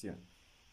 educación.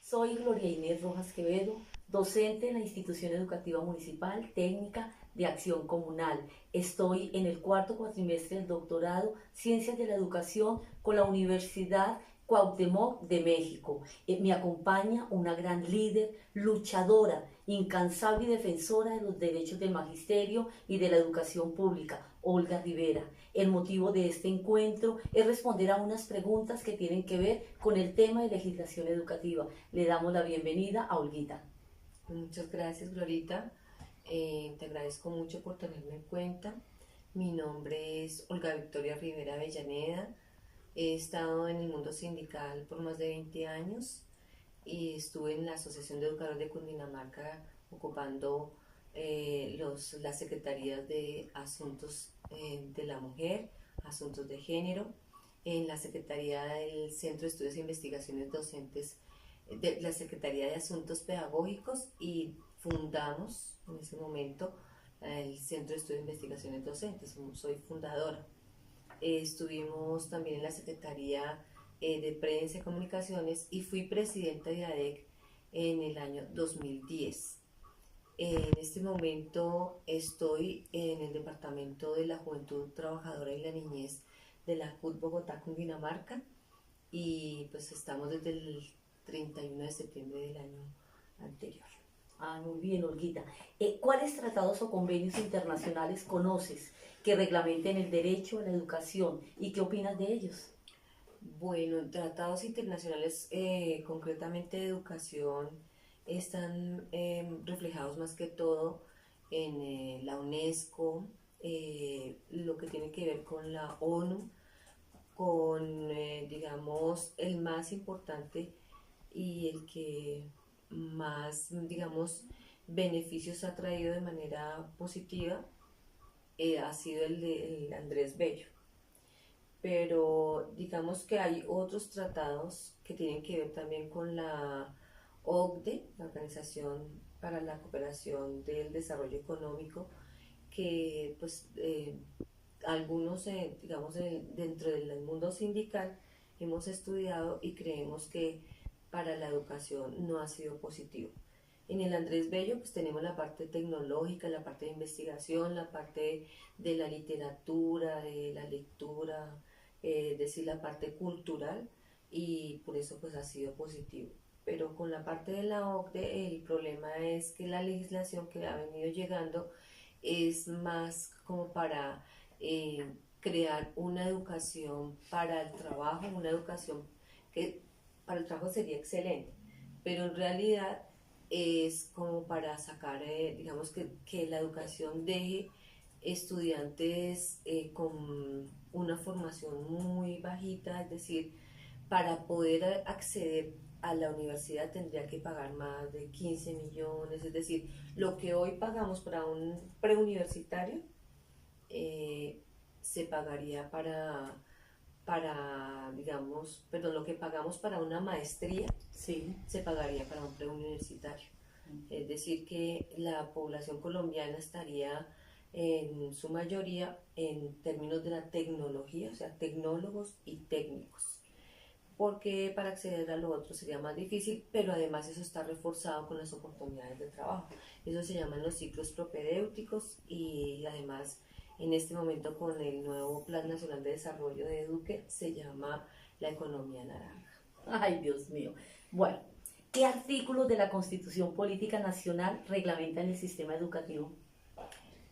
Soy Gloria Inés Rojas Quevedo, docente en la Institución Educativa Municipal Técnica de Acción Comunal. Estoy en el cuarto cuatrimestre del doctorado Ciencias de la Educación con la Universidad Cuauhtémoc de México. Me acompaña una gran líder, luchadora, incansable y defensora de los derechos del magisterio y de la educación pública, Olga Rivera. El motivo de este encuentro es responder a unas preguntas que tienen que ver con el tema de legislación educativa. Le damos la bienvenida a Olguita. Muchas gracias, Glorita. Te agradezco mucho por tenerme en cuenta. Mi nombre es Olga Victoria Rivera Avellaneda. He estado en el mundo sindical por más de 20 años y estuve en la Asociación de Educadores de Cundinamarca ocupando las secretarías de Asuntos de la Mujer, Asuntos de Género, en la Secretaría del Centro de Estudios e Investigaciones Docentes de la Secretaría de Asuntos Pedagógicos y fundamos en ese momento el Centro de Estudios de Investigaciones Docentes, soy fundadora. Estuvimos también en la Secretaría de Prensa y Comunicaciones y fui presidenta de ADEC en el año 2010. En este momento estoy en el Departamento de la Juventud Trabajadora y la Niñez de la CUT Bogotá, Cundinamarca, y pues estamos desde el 31 de septiembre del año anterior. Ah, muy bien, Olguita. ¿Cuáles tratados o convenios internacionales conoces que reglamenten el derecho a la educación y qué opinas de ellos? Bueno, tratados internacionales, concretamente de educación, están reflejados más que todo en la UNESCO, lo que tiene que ver con la ONU, con, digamos, el más importante y el que más, digamos, beneficios ha traído de manera positiva, ha sido el de el Andrés Bello. Pero digamos que hay otros tratados que tienen que ver también con la OCDE, la Organización para la Cooperación del Desarrollo Económico, que pues algunos, digamos, dentro del mundo sindical hemos estudiado y creemos que para la educación no ha sido positivo. En el Andrés Bello pues tenemos la parte tecnológica, la parte de investigación, la parte de la literatura, de la lectura, es decir, la parte cultural, y por eso pues ha sido positivo. Pero con la parte de la OCDE el problema es que la legislación que ha venido llegando es más como para crear una educación para el trabajo, una educación que para el trabajo sería excelente, pero en realidad es como para sacar, digamos que la educación deje estudiantes con una formación muy bajita, es decir, para poder acceder a la universidad tendría que pagar más de 15 millones, es decir, lo que hoy pagamos para un preuniversitario eh, se pagaría digamos, perdón, lo que pagamos para una maestría Sí. se pagaría para un preuniversitario. Es decir, que la población colombiana estaría en su mayoría en términos de la tecnología, o sea, tecnólogos y técnicos, porque para acceder a lo otro sería más difícil, pero además eso está reforzado con las oportunidades de trabajo. Eso se llaman los ciclos propedéuticos, y además en este momento con el nuevo Plan Nacional de Desarrollo de Duque se llama la economía naranja. Ay, Dios mío. Bueno, ¿qué artículos de la Constitución Política Nacional reglamentan el sistema educativo?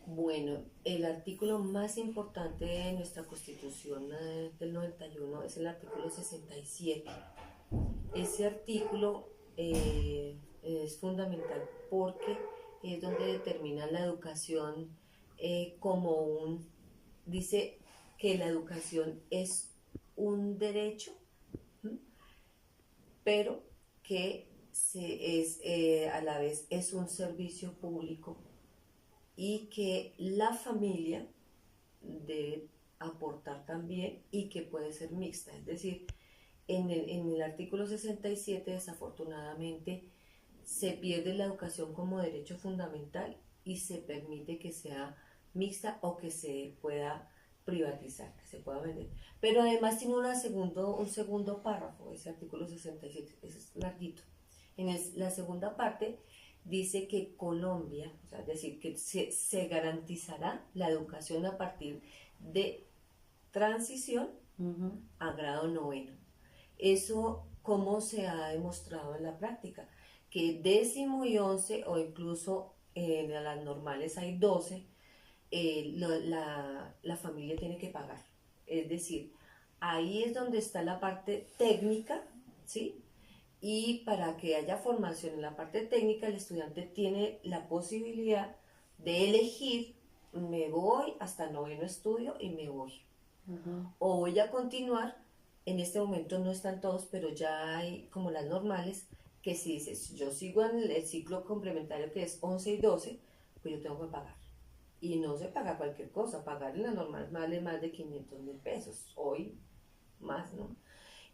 Bueno, el artículo más importante de nuestra Constitución del 91 es el artículo 67. Ese artículo es fundamental porque es donde determina la educación como dice que la educación es un derecho, ¿m? Pero que a la vez es un servicio público, y que la familia debe aportar también y que puede ser mixta. Es decir, en el artículo 67 desafortunadamente se pierde la educación como derecho fundamental y se permite que sea mixta o que se pueda privatizar, que se pueda vender. Pero además tiene un segundo párrafo, ese artículo 67, ese es larguito. La segunda parte dice que Colombia, o sea, es decir, que se garantizará la educación a partir de transición a grado noveno. Eso, ¿cómo se ha demostrado en la práctica? Que décimo y 11, o incluso en las normales hay 12, la familia tiene que pagar. Es decir, ahí es donde está la parte técnica, ¿sí? Y para que haya formación en la parte técnica, el estudiante tiene la posibilidad de elegir, me voy hasta noveno estudio y me voy. O voy a continuar, en este momento no están todos, pero ya hay como las normales, que si dices, yo sigo en el ciclo complementario que es 11 y 12, pues yo tengo que pagar. Y no se paga cualquier cosa, pagar en la normal vale más de 500.000 pesos, hoy más, ¿no?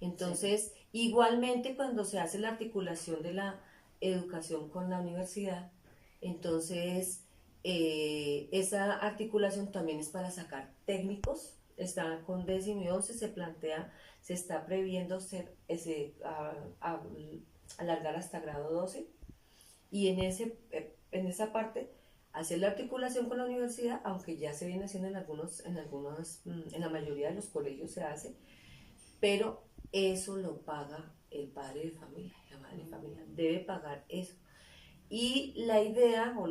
Entonces, sí. Igualmente cuando se hace la articulación de la educación con la universidad, entonces esa articulación también es para sacar técnicos, está con décimo y 11, se está previendo alargar hasta grado 12, y en esa parte hacer la articulación con la universidad, aunque ya se viene haciendo en la mayoría de los colegios se hace, pero eso lo paga el padre de familia, la madre de familia, debe pagar eso. Y la idea, o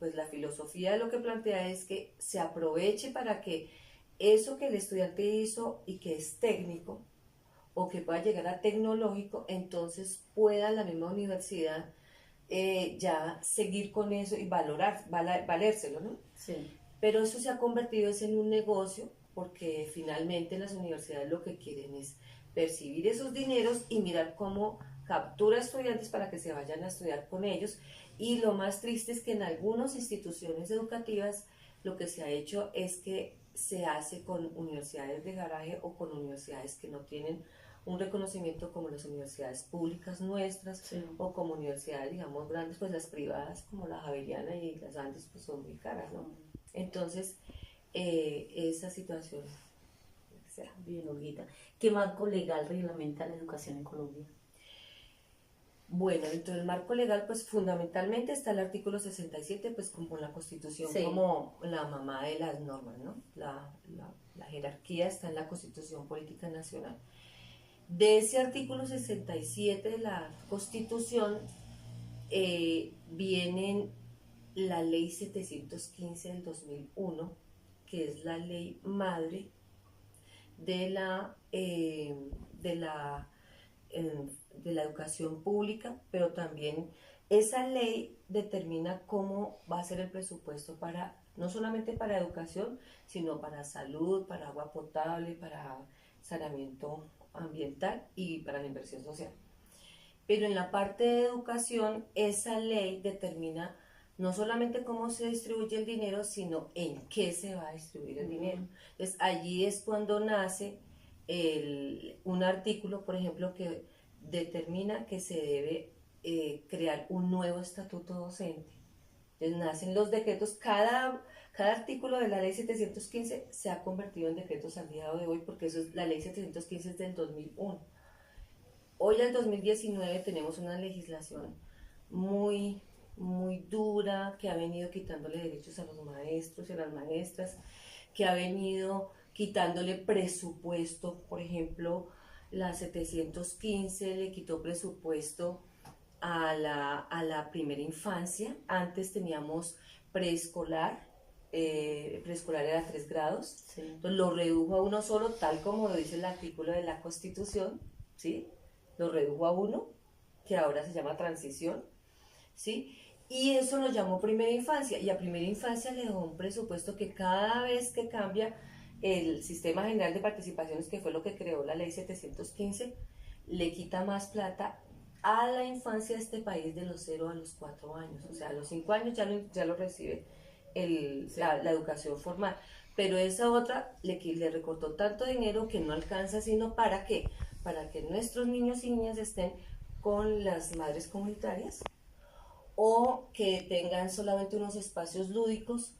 pues la filosofía de lo que plantea es que se aproveche para que eso que el estudiante hizo y que es técnico, o que pueda llegar a tecnológico, entonces pueda la misma universidad ya seguir con eso y valérselo, ¿no? Sí. Pero eso se ha convertido en un negocio, porque finalmente las universidades lo que quieren es percibir esos dineros y mirar cómo captura estudiantes para que se vayan a estudiar con ellos. Y lo más triste es que en algunas instituciones educativas lo que se ha hecho es que se hace con universidades de garaje o con universidades que no tienen un reconocimiento como las universidades públicas nuestras, sí. O como universidades, digamos, grandes, pues las privadas como la Javeriana y las Andes pues son muy caras, ¿no? Entonces, esa situación. Bien, Olguita. ¿Qué marco legal reglamenta la educación en Colombia? Bueno, dentro del marco legal, pues fundamentalmente está el artículo 67, pues como la Constitución, sí. Como la mamá de las normas, ¿no? La jerarquía está en la Constitución Política Nacional. De ese artículo 67 de la Constitución viene la Ley 715 del 2001, que es la ley madre de la educación pública, pero también esa ley determina cómo va a ser el presupuesto no solamente para educación, sino para salud, para agua potable, para saneamiento ambiental y para la inversión social. Pero en la parte de educación, esa ley determina no solamente cómo se distribuye el dinero, sino en qué se va a distribuir el dinero. Entonces, allí es cuando nace un artículo, por ejemplo, que determina que se debe crear un nuevo estatuto docente. Entonces, nacen los decretos, cada artículo de la ley 715 se ha convertido en decretos al día de hoy, porque la ley 715 es del 2001. Hoy, en el 2019, tenemos una legislación muy dura, que ha venido quitándole derechos a los maestros y a las maestras, que ha venido quitándole presupuesto. Por ejemplo, la 715 le quitó presupuesto a la primera infancia. Antes teníamos preescolar, preescolar era 3 grados, sí. Entonces lo redujo a uno solo, tal como lo dice el artículo de la Constitución, ¿sí? Lo redujo a 1, que ahora se llama transición, ¿sí? Y eso lo llamó primera infancia, y a primera infancia le dio un presupuesto que cada vez que cambia el Sistema General de Participaciones, que fue lo que creó la ley 715, le quita más plata a la infancia de este país de los 0 a los 4 años, o sea, a los 5 años ya lo recibe la educación formal, pero esa otra le recortó tanto dinero que no alcanza, sino para que nuestros niños y niñas estén con las madres comunitarias, o que tengan solamente unos espacios lúdicos,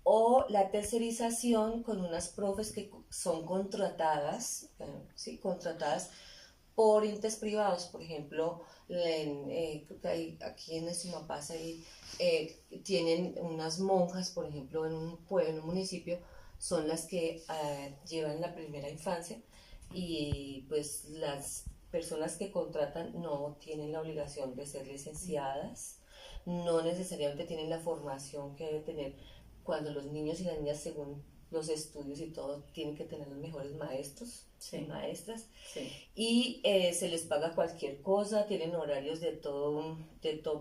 o la tercerización con unas profes que son contratadas, ¿sí? Contratadas por entes privados, por ejemplo, creo que aquí en Estimapaz tienen unas monjas, por ejemplo, en un pueblo, en un municipio, son las que llevan la primera infancia y pues las personas que contratan no tienen la obligación de ser licenciadas, no necesariamente tienen la formación que debe tener cuando los niños y las niñas, según los estudios y todo, tienen que tener los mejores maestros y maestras. Sí. Y se les paga cualquier cosa, tienen horarios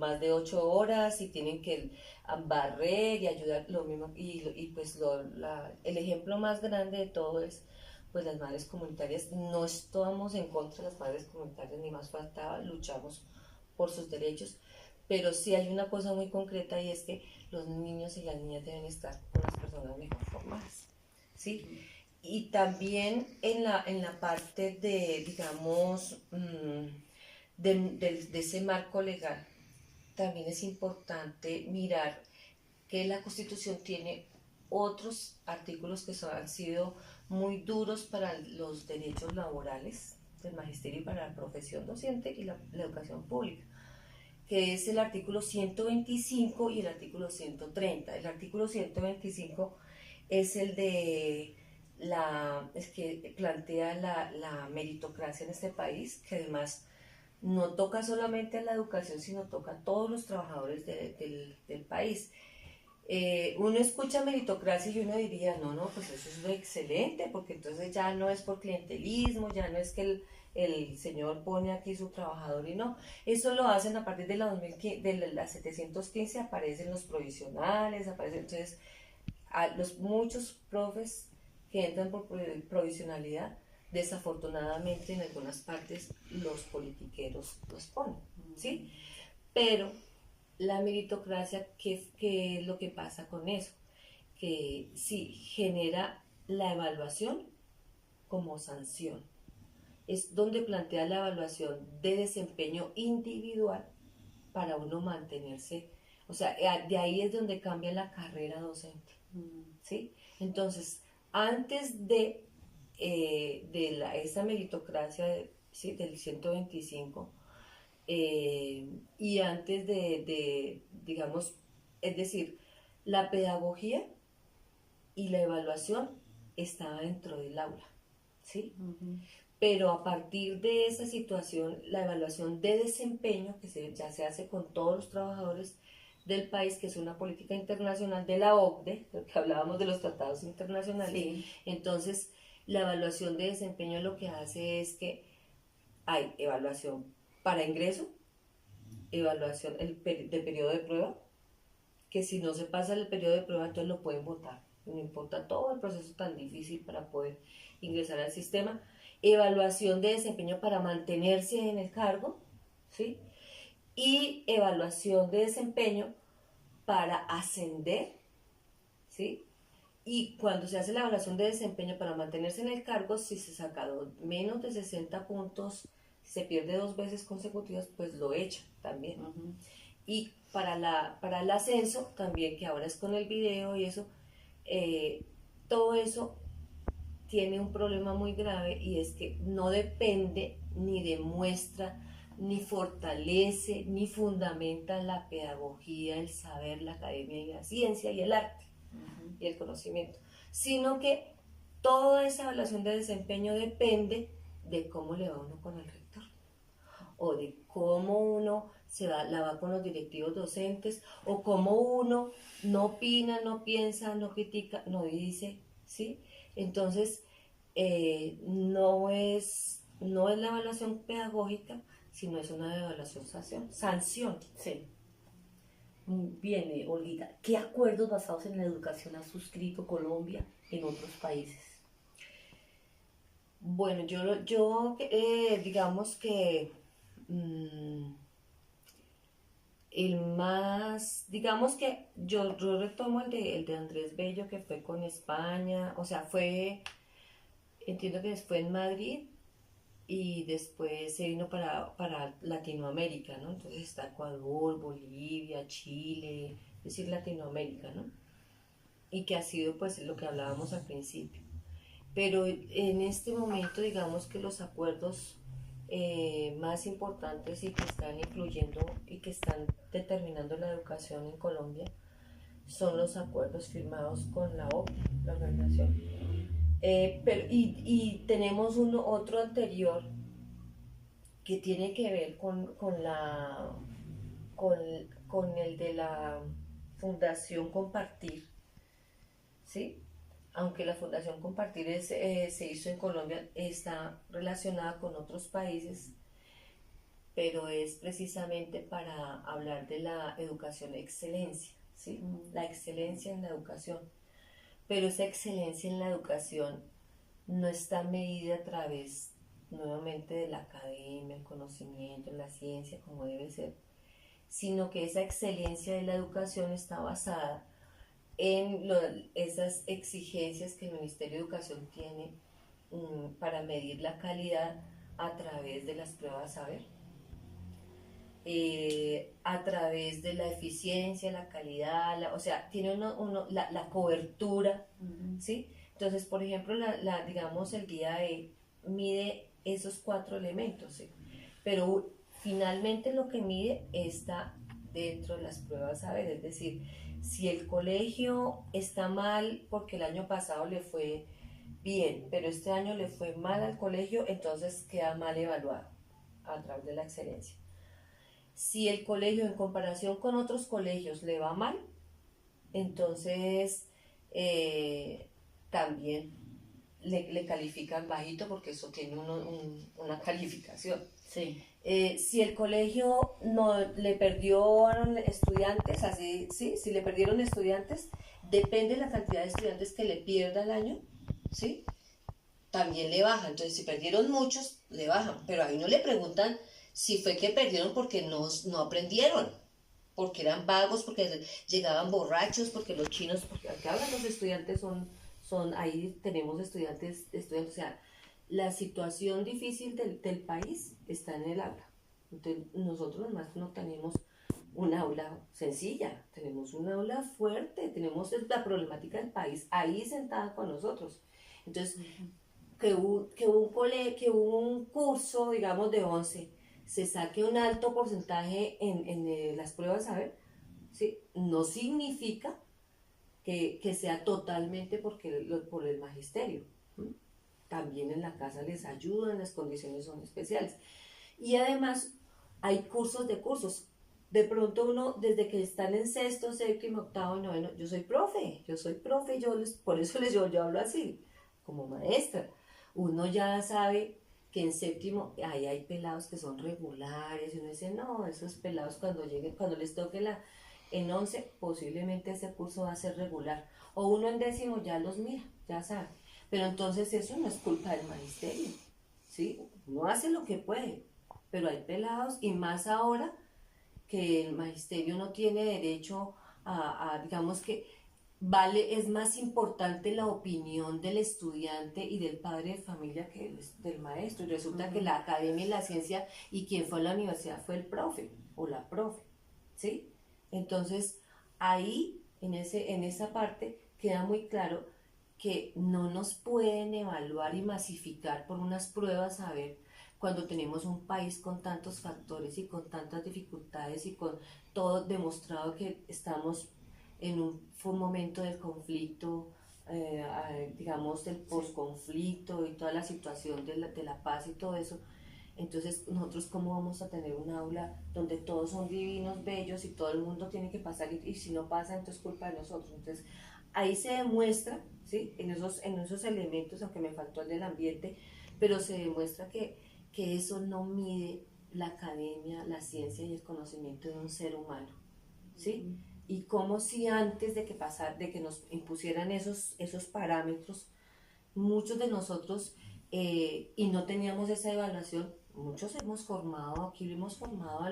más de 8 horas y tienen que barrer y ayudar lo mismo. Y pues el ejemplo más grande de todo es pues las madres comunitarias. No estamos en contra de las madres comunitarias, ni más faltaba, luchamos por sus derechos, pero sí hay una cosa muy concreta y es que los niños y las niñas deben estar con las personas mejor formadas, ¿sí? Y también en la parte de, digamos, de ese marco legal, también es importante mirar que la Constitución tiene otros artículos que han sido muy duros para los derechos laborales del magisterio y para la profesión docente y la educación pública, que es el artículo 125 y el artículo 130. El artículo 125 es el de es que plantea la meritocracia en este país, que además no toca solamente a la educación, sino toca a todos los trabajadores del país. Uno escucha meritocracia y uno diría, no, pues eso es excelente, porque entonces ya no es por clientelismo, ya no es que el señor pone aquí su trabajador y no, eso lo hacen a partir de la 715, aparecen los provisionales, aparecen, entonces muchos profes que entran por provisionalidad, desafortunadamente en algunas partes los politiqueros los ponen, ¿sí? Pero la meritocracia, ¿qué es lo que pasa con eso? Que sí genera la evaluación como sanción. Es donde plantea la evaluación de desempeño individual para uno mantenerse, o sea, de ahí es donde cambia la carrera docente, ¿sí? Entonces, antes esa meritocracia, ¿sí? Del 125, y antes digamos, es decir, la pedagogía y la evaluación estaba dentro del aula, ¿sí? Pero a partir de esa situación, la evaluación de desempeño, ya se hace con todos los trabajadores del país, que es una política internacional de la OCDE, que hablábamos de los tratados internacionales, Sí. Entonces la evaluación de desempeño lo que hace es que hay evaluación para ingreso, evaluación de periodo de prueba, que si no se pasa el periodo de prueba, entonces lo pueden votar. No importa todo el proceso tan difícil para poder ingresar al sistema. Evaluación de desempeño para mantenerse en el cargo, ¿sí? Y evaluación de desempeño para ascender, ¿sí? Y cuando se hace la evaluación de desempeño para mantenerse en el cargo, si se saca menos de 60 puntos, si se pierde 2 veces consecutivas, pues lo echan también. Y para el ascenso, también, que ahora es con el video y eso, todo eso tiene un problema muy grave, y es que no depende, ni demuestra, ni fortalece, ni fundamenta la pedagogía, el saber, la academia y la ciencia y el arte y el conocimiento, sino que toda esa evaluación de desempeño depende de cómo le va uno con el rector, o de cómo uno la va con los directivos docentes, o cómo uno no opina, no piensa, no critica, no dice, ¿sí? Entonces, no es la evaluación pedagógica, sino es una evaluación sanción. Sí. Bien, Olguita, ¿qué acuerdos basados en la educación ha suscrito Colombia en otros países? Bueno, yo digamos que digamos que yo retomo el de Andrés Bello, que fue con España, o sea, entiendo que fue en Madrid, y después se vino para Latinoamérica, ¿no? Entonces está Ecuador, Bolivia, Chile, es decir, Latinoamérica, ¿no? y que ha sido pues lo que hablábamos al principio. Pero en este momento digamos que los acuerdos más importantes y que están influyendo y que están determinando la educación en Colombia son los acuerdos firmados con la OCDE, la organización. Y tenemos otro anterior que tiene que ver con, con el de la Fundación Compartir, ¿sí? Aunque la Fundación Compartir se hizo en Colombia, está relacionada con otros países, pero es precisamente para hablar de la educación de excelencia, ¿sí? La excelencia en la educación. Pero esa excelencia en la educación no está medida a través nuevamente de la academia, el conocimiento, la ciencia, como debe ser, sino que esa excelencia de la educación está basada en esas exigencias que el Ministerio de Educación tiene para medir la calidad a través de las pruebas saber, a través de la eficiencia, la calidad, o sea, tiene la cobertura, ¿sí? Entonces, por ejemplo, digamos, el guía mide esos 4 elementos, ¿sí? Pero finalmente lo que mide está dentro de las pruebas saber, es decir, si el colegio está mal porque el año pasado le fue bien, pero este año le fue mal al colegio, entonces queda mal evaluado a través de la excelencia. Si el colegio en comparación con otros colegios le va mal, entonces también le califican bajito porque eso tiene una calificación. Sí. Si el colegio no le perdieron estudiantes, así, ¿sí? Si le perdieron estudiantes, depende de la cantidad de estudiantes que le pierda al año, ¿sí? También le bajan. Entonces, si perdieron muchos, le bajan. Pero ahí no le preguntan si fue que perdieron porque no aprendieron, porque eran vagos, porque llegaban borrachos, porque los chinos, porque acá ahora los estudiantes ahí tenemos estudiantes, o sea, la situación difícil del país está en el aula. Entonces, nosotros nomás no tenemos un aula sencilla, tenemos un aula fuerte, tenemos la problemática del país ahí sentada con nosotros. Entonces, que un curso, digamos, de 11 se saque un alto porcentaje en las pruebas saber, ¿sí? No significa que sea totalmente por el magisterio. ¿Sí? También en la casa les ayudan, las condiciones son especiales. Y además hay cursos de cursos. De pronto uno, desde que están en sexto, séptimo, octavo, noveno, yo soy profe, por eso yo hablo así, como maestra. Uno ya sabe que en séptimo ahí hay pelados que son regulares, y uno dice, no, esos pelados cuando les toque en 11, posiblemente ese curso va a ser regular. O uno en décimo ya los mira, ya sabe. Pero entonces eso no es culpa del magisterio, ¿sí? Uno hace lo que puede, pero hay pelados, y más ahora que el magisterio no tiene derecho digamos que es más importante la opinión del estudiante y del padre de familia que del maestro. Y resulta que la academia y la ciencia y quien fue a la universidad fue el profe o la profe, ¿sí? Entonces, ahí, en esa parte, queda muy claro que no nos pueden evaluar y masificar por unas pruebas a ver cuando tenemos un país con tantos factores y con tantas dificultades y con todo demostrado que estamos en un momento del conflicto, digamos del posconflicto y toda la situación de la paz y todo eso. Entonces, nosotros cómo vamos a tener un aula donde todos son divinos, bellos y todo el mundo tiene que pasar y si no pasa, entonces es culpa de nosotros. Entonces, ahí se demuestra, ¿sí? En esos elementos, aunque me faltó el del ambiente, pero se demuestra que eso no mide la academia, la ciencia y el conocimiento de un ser humano, ¿sí? Y como si antes de que nos impusieran esos parámetros, muchos de nosotros, y no teníamos esa evaluación, muchos hemos formado, aquí lo hemos formado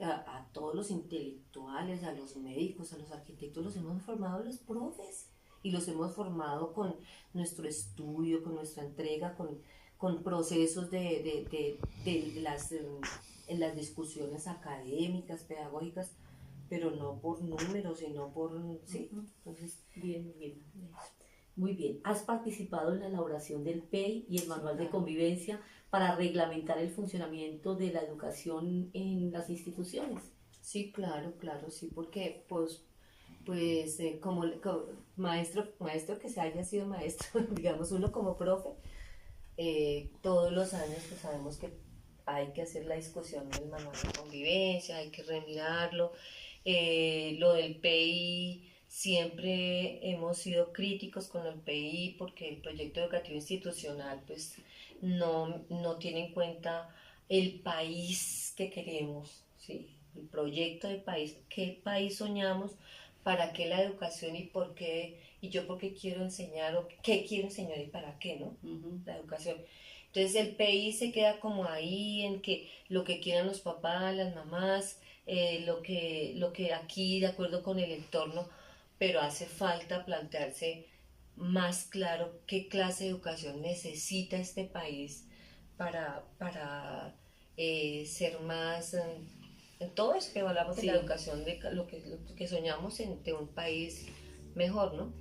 a todos los intelectuales, a los médicos, a los arquitectos, los hemos formado a los profes y los hemos formado con nuestro estudio, con nuestra entrega, con procesos en las discusiones académicas, pedagógicas, pero no por números, sino por, sí, Ujú. entonces, Bien, bien. Muy bien. ¿Has participado en la elaboración del PEI y el sí, Manual de claro. Convivencia para reglamentar el funcionamiento de la educación en las instituciones? Sí, claro, claro, sí, porque como, maestro que se haya sido maestro, digamos uno como profe, todos los años pues sabemos que hay que hacer la discusión del manual de convivencia, hay que remirarlo. Lo del PI, siempre hemos sido críticos con el PI porque el proyecto educativo institucional pues no tiene en cuenta el país que queremos, ¿sí? El proyecto de país, qué país soñamos, para qué la educación y por qué, y yo por qué quiero enseñar o qué quiero enseñar y para qué, ¿no? Ujú. La educación. Entonces el PI se queda como ahí en que lo que quieran los papás, las mamás, lo que aquí de acuerdo con el entorno, pero hace falta plantearse más claro qué clase de educación necesita este país para ser más en todo eso que hablamos de la Sí. educación, de lo que soñamos de un país mejor, ¿no?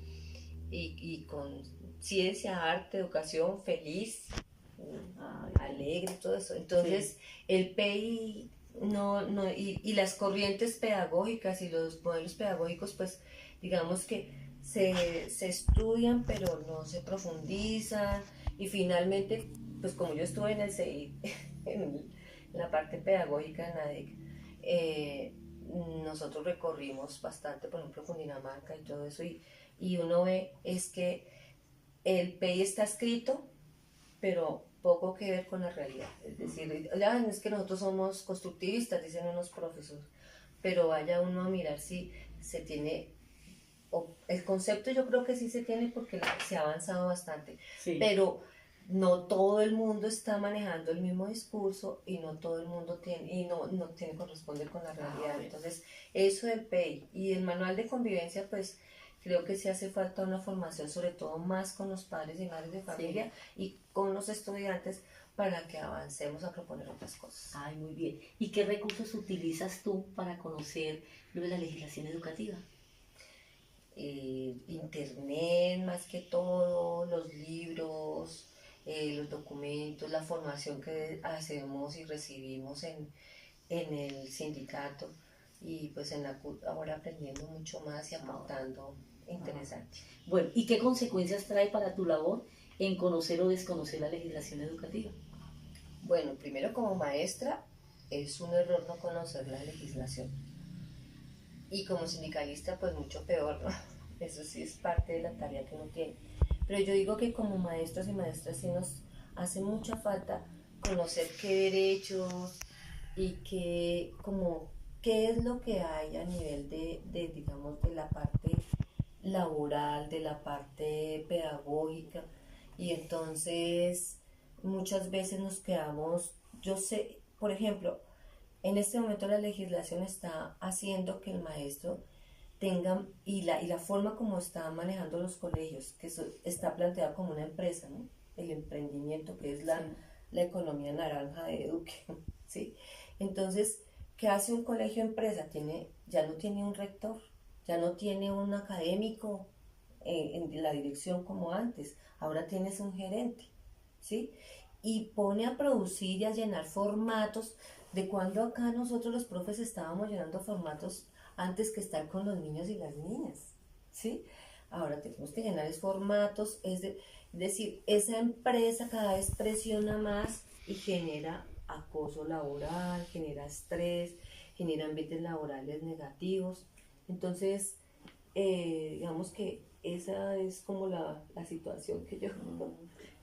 Y con ciencia, arte, educación, feliz, Ay, alegre, todo eso. sí. Entonces, el PI y las corrientes pedagógicas y los modelos pedagógicos, pues digamos que se estudian, pero no se profundizan. Y finalmente, pues como yo estuve en el CI, en la parte pedagógica en ADEC, eh, nosotros recorrimos bastante, por ejemplo, con Dinamarca y todo eso, y uno ve es que el PI está escrito, pero poco que ver con la realidad. Es decir, ya es que nosotros somos constructivistas, dicen unos profesores, pero vaya uno a mirar si se tiene, el concepto yo creo que sí se tiene porque se ha avanzado bastante, Sí. pero no todo el mundo está manejando el mismo discurso y no todo el mundo tiene, y no tiene corresponde con la realidad. Entonces, eso del PEI y el manual de convivencia, pues creo que sí hace falta una formación, sobre todo más con los padres y madres de Sí. familia y con los estudiantes para que avancemos a proponer otras cosas. Ay, muy bien. ¿Y qué recursos utilizas tú para conocer lo de la legislación educativa? Internet más que todo, los libros, los documentos, la formación que hacemos y recibimos en el sindicato y pues en ahora aprendiendo mucho más y aportando interesante. Bueno, ¿y qué consecuencias trae para tu labor en conocer o desconocer la legislación educativa? Bueno, primero como maestra es un error no conocer la legislación y como sindicalista pues mucho peor, ¿no? Eso sí es parte de la tarea que uno tiene. Pero yo digo que como maestros y maestras sí nos hace mucha falta conocer qué derechos y qué es lo que hay a nivel digamos, de la parte laboral, de la parte pedagógica. Y entonces muchas veces nos quedamos, yo sé, por ejemplo, en este momento la legislación está haciendo que el maestro tenga, y la forma como está manejando los colegios, que eso está planteado como una empresa, ¿no? El emprendimiento, que es Sí. la economía naranja de Eduque, ¿sí? Entonces, ¿qué hace un colegio empresa? Ya no tiene un rector, ya no tiene un académico en la dirección como antes, ahora tienes un gerente, ¿sí? Y pone a producir y a llenar formatos, de cuando acá nosotros los profes estábamos llenando formatos antes que estar con los niños y las niñas, ¿sí? Ahora tenemos que llenar formatos, decir, esa empresa cada vez presiona más y genera acoso laboral, genera estrés, genera ambientes laborales negativos. Entonces, digamos que esa es como la situación que yo...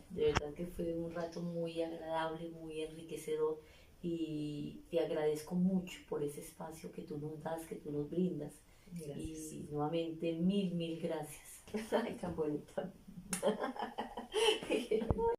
De verdad que fue un rato muy agradable, muy enriquecedor y te agradezco mucho por ese espacio que tú nos das, que tú nos brindas. Gracias. Y nuevamente mil gracias. Ay, tan bonita.